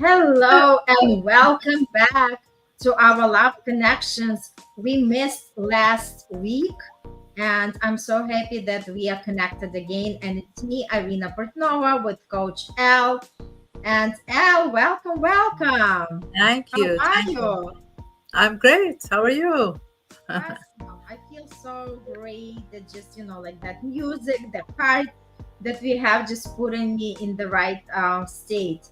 Hello and welcome back to our Love Connections. We missed last week, and I'm so happy that we are connected again. And it's me, Irina Portnova, with Coach Elle. And Elle, welcome, welcome. Thank How you. are Thank you. you? I'm great. How are you? Awesome. I feel so great that just, like that music, the part that we have just putting me in the right state.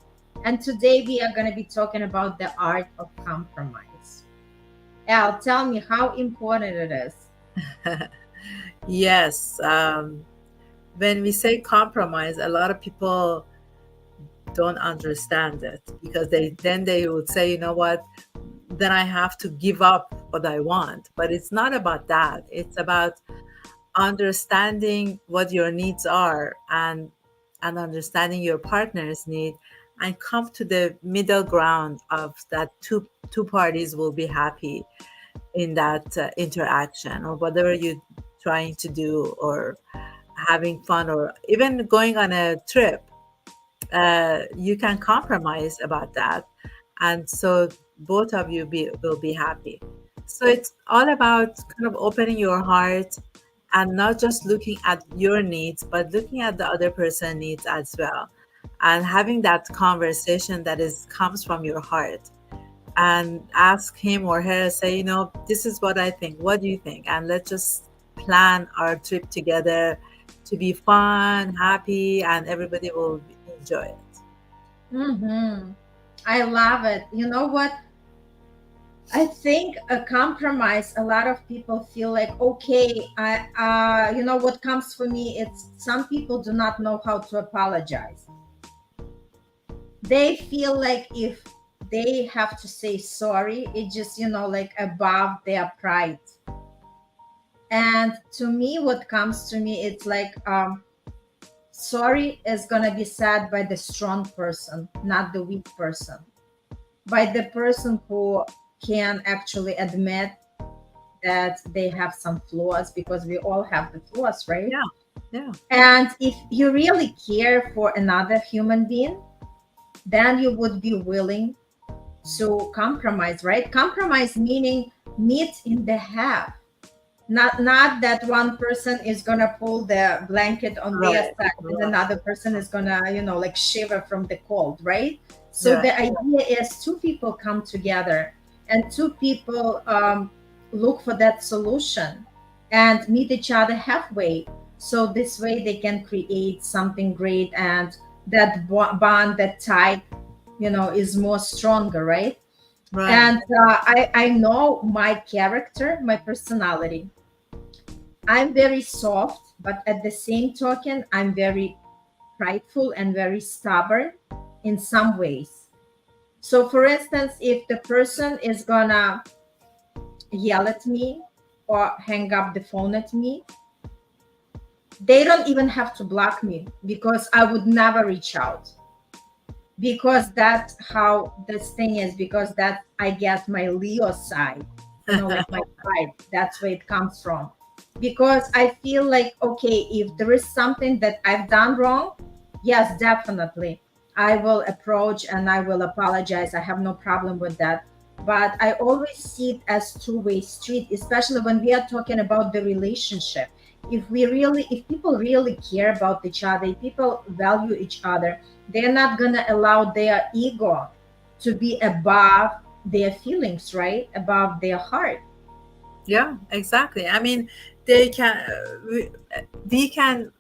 And today we are going to be talking about the art of compromise. Al, tell me how important it is. Yes. When we say compromise, a lot of people don't understand it because they would say, you know what, then I have to give up what I want. But it's not about that. It's about understanding what your needs are and understanding your partner's need and come to the middle ground of that two parties will be happy in that interaction or whatever you're trying to do or having fun or even going on a trip. You can compromise about that, and so both of you will be happy. So it's all about kind of opening your heart and not just looking at your needs but looking at the other person's needs as well, and having that conversation that is comes from your heart, and ask him or her, say, this is what I think, what do you think, and let's just plan our trip together to be fun, happy, and everybody will enjoy it. Mm-hmm. I love it. You know what? I think a compromise, a lot of people feel like, okay, what comes for me, it's some people do not know how to apologize. They feel like if they have to say sorry, it just, like above their pride. And to me, what comes to me, it's like, sorry is going to be said by the strong person, not the weak person, by the person who can actually admit that they have some flaws, because we all have the flaws, right? Yeah. And if you really care for another human being, then you would be willing to compromise, right? Compromise meaning meet in the half. Not that one person is gonna pull the blanket on their Right. side and Right. another person is gonna, like shiver from the cold, right? So Right. the idea is two people come together and two people look for that solution and meet each other halfway. So this way they can create something great, and that bond, that tie, is more stronger, right? Right. And I know my character, my personality. I'm very soft, but at the same token, I'm very prideful and very stubborn in some ways. So, for instance, if the person is gonna yell at me or hang up the phone at me, they don't even have to block me, because I would never reach out, because that's how this thing is, because that, I guess, my Leo side, like my pride, that's where it comes from. Because I feel like, okay, if there is something that I've done wrong, yes, definitely I will approach and I will apologize. I have no problem with that. But I always see it as two-way street, especially when we are talking about the relationship. If people really care about each other, if people value each other, they're not gonna allow their ego to be above their feelings, right? Above their heart. Yeah, exactly. I mean, they can, we can,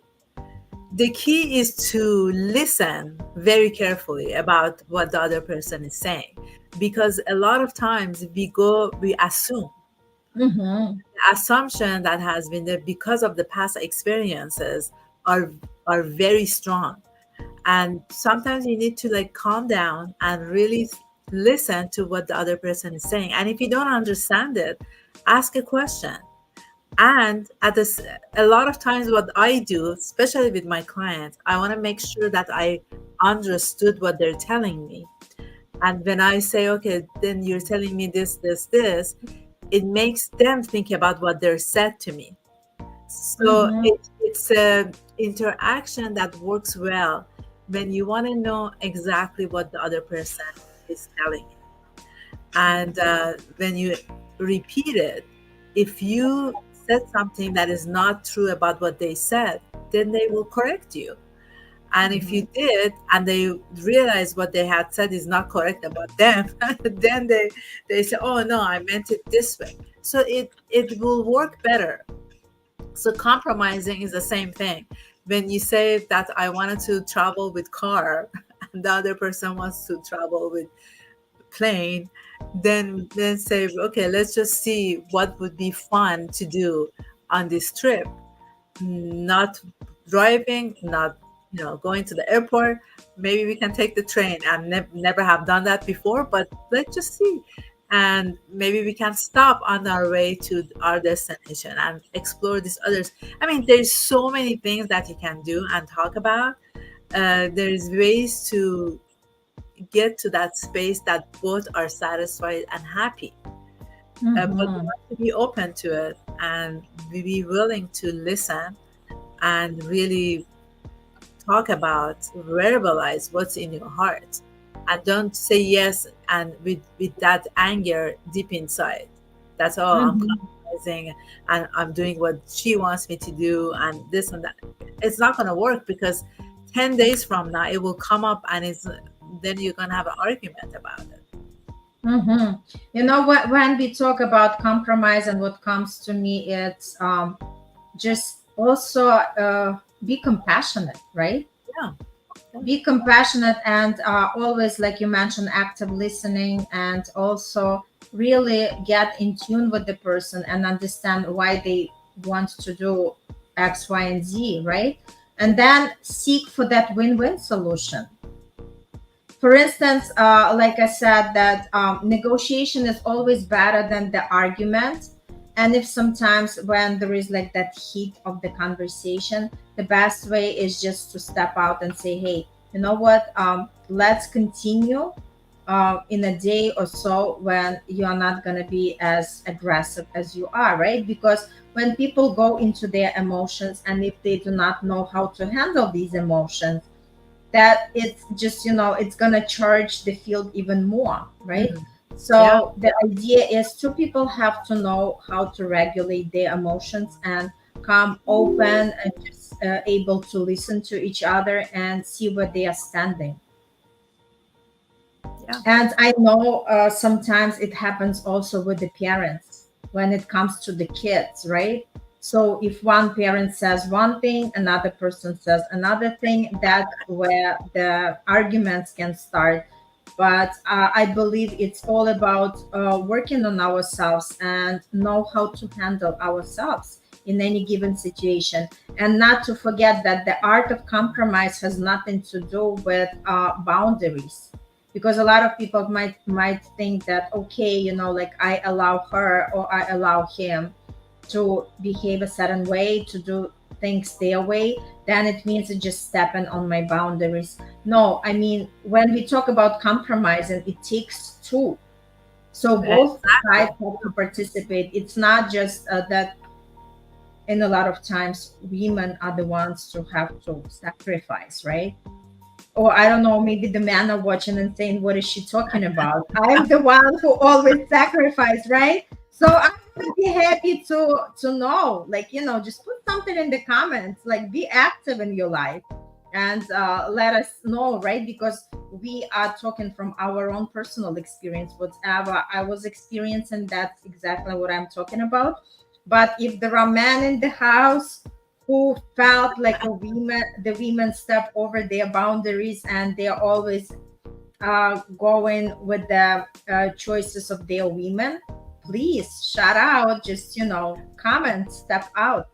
the key is to listen very carefully about what the other person is saying, because a lot of times we assume. Mm-hmm. The assumption that has been there because of the past experiences are are very strong, and sometimes you need to like calm down and really listen to what the other person is saying, and if you don't understand it, ask a question. And a lot of times what I do, especially with my clients, I want to make sure that I understood what they're telling me. And when I say, okay, then you're telling me this, it makes them think about what they're said to me. So Mm-hmm. it's a interaction that works well when you want to know exactly what the other person is telling you. And when you repeat it, if you said something that is not true about what they said, then they will correct you. And if you Mhm. did, and they realize what they had said is not correct about them, then they say, "Oh no, I meant it this way." So it will work better. So compromising is the same thing. When you say that I wanted to travel with car, and the other person wants to travel with plane, then say, okay, let's just see what would be fun to do on this trip. Not driving, not going to the airport. Maybe we can take the train. I've never have done that before, but let's just see. And maybe we can stop on our way to our destination and explore these others. I mean, there's so many things that you can do and talk about. There's ways to get to that space that both are satisfied and happy. But you Mhm. have to be open to it and be willing to listen and really talk about, verbalize what's in your heart. And don't say yes and with that anger deep inside. That's all. I'm Mhm. compromising and I'm doing what she wants me to do and this and that. It's not going to work because 10 days from now it will come up and then you're going to have an argument about it. Mhm. You know what? When we talk about compromise, and what comes to me, it's just also be compassionate, right? Yeah. Yeah. Be compassionate, and always, like you mentioned, active listening, and also really get in tune with the person and understand why they want to do X, Y, and Z, right? And then seek for that win-win solution. For instance, like I said, that negotiation is always better than the argument. And if sometimes when there is like that heat of the conversation, the best way is just to step out and say, hey, you know what? Let's continue in a day or so when you are not going to be as aggressive as you are, right? Because when people go into their emotions, and if they do not know how to handle these emotions, that it's just, it's gonna charge the field even more, right? Mhm. Yeah. So the idea is two people have to know how to regulate their emotions and come open and just able to listen to each other and see where they are standing. Yeah. And I know sometimes it happens also with the parents when it comes to the kids, right? So if one parent says one thing, another person says another thing, that's where the arguments can start. But I believe it's all about working on ourselves and know how to handle ourselves in any given situation. And not to forget that the art of compromise has nothing to do with boundaries, because a lot of people might think that, okay, like I allow her or I allow him to behave a certain way, to do things their way, then it means it's just stepping on my boundaries. No, I mean, when we talk about compromising, it takes two. So both sides Exactly. have to participate. It's not just that in a lot of times women are the ones to have to sacrifice, right? Or I don't know, maybe the men are watching and saying, "What is she talking about?" I'm the one who always sacrifice, right? So I would be happy to know, like, just put something in the comments, like be active in your life, and let us know, right? Because we are talking from our own personal experience. Whatever I was experiencing, that's exactly what I'm talking about. But if there are men in the house who felt like the women step over their boundaries, and they're always going with the choices of their women, please shout out, just comment, step out,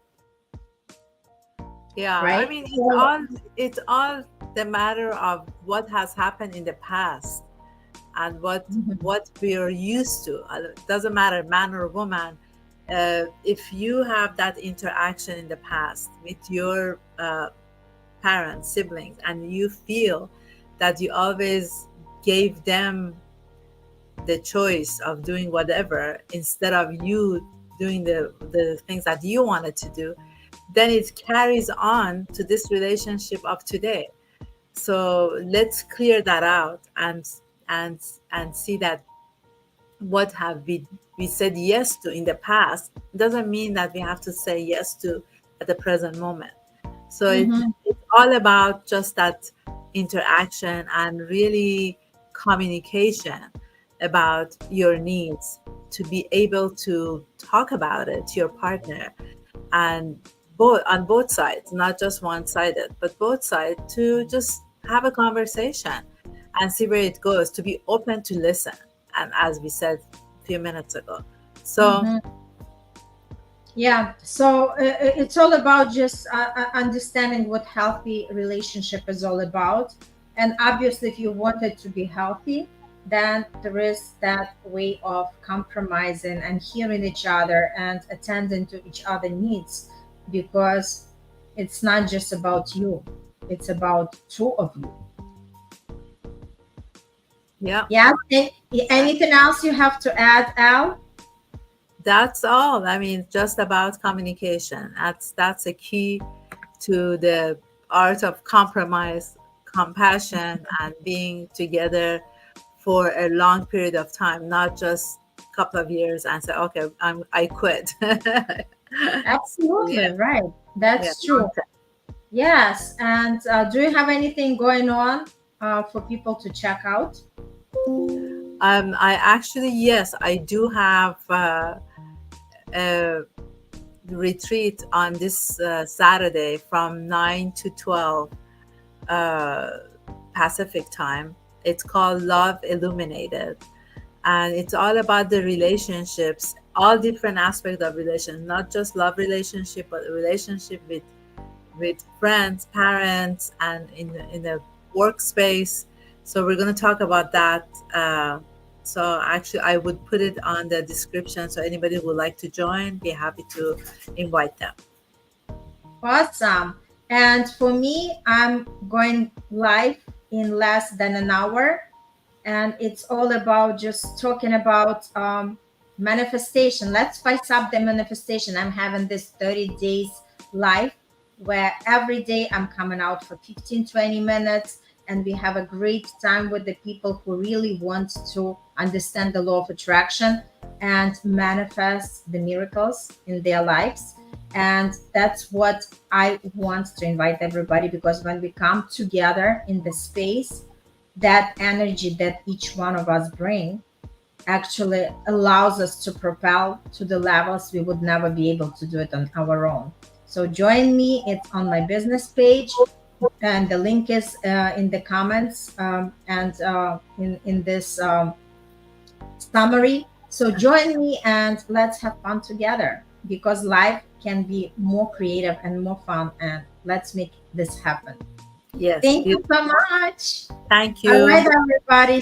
Yeah, I right? mean, So, it's all the matter of what has happened in the past and mhm, what we are used to. It doesn't matter, man or woman. If you have that interaction in the past with your parents, siblings, and you feel that you always gave them the choice of doing whatever instead of you doing the things that you wanted to do, then it carries on to this relationship of today. So let's clear that out and and see that what have we said yes to in the past doesn't mean that we have to say yes to at the present moment. So Mm-hmm. it's all about just that interaction and really communication about your needs, to be able to talk about it to your partner, and both on both sides, not just one sided, but both sides, to just have a conversation and see where it goes, to be open to listen. And as we said a few minutes ago. So Mm-hmm. Yeah, so it's all about just understanding what healthy relationship is all about. And obviously, if you want it to be healthy, then there is that way of compromising and hearing each other and attending to each other needs, because it's not just about you, it's about two of you. yeah, Yeah. exactly. Anything else you have to add, Al? That's all. I mean, just about communication. That's a key to the art of compromise, compassion, and being together for a long period of time, not just a couple of years and say, okay, I quit. Absolutely, Yeah, right. yeah, That's long true. Yes, and do you have anything going on for people to check out? I actually, yes, I do have a retreat on this Saturday from 9 to 12 uh, Pacific time. It's called Love Illuminated. And it's all about the relationships, all different aspects of relation, not just love relationship, but relationship with friends, parents, and in the workspace. So we're going to talk about that. So actually, I would put it on the description. So anybody who would like to join, be happy to invite them. Awesome. And for me, I'm going live in less than an hour, and it's all about just talking about manifestation. Let's spice up the manifestation. I'm having this 30 days live where every day I'm coming out for 15, 20 minutes, and we have a great time with the people who really want to understand the law of attraction and manifest the miracles in their lives. And that's what I want to invite everybody, because when we come together in the space, that energy that each one of us bring actually allows us to propel to the levels we would never be able to do it on our own. So join me. It's on my business page, and the link is in the comments, and in this summary. So join me and let's have fun together, because life can be more creative and more fun, and let's make this happen. Yes, Thank you beautiful. so much. Thank All you. right, everybody.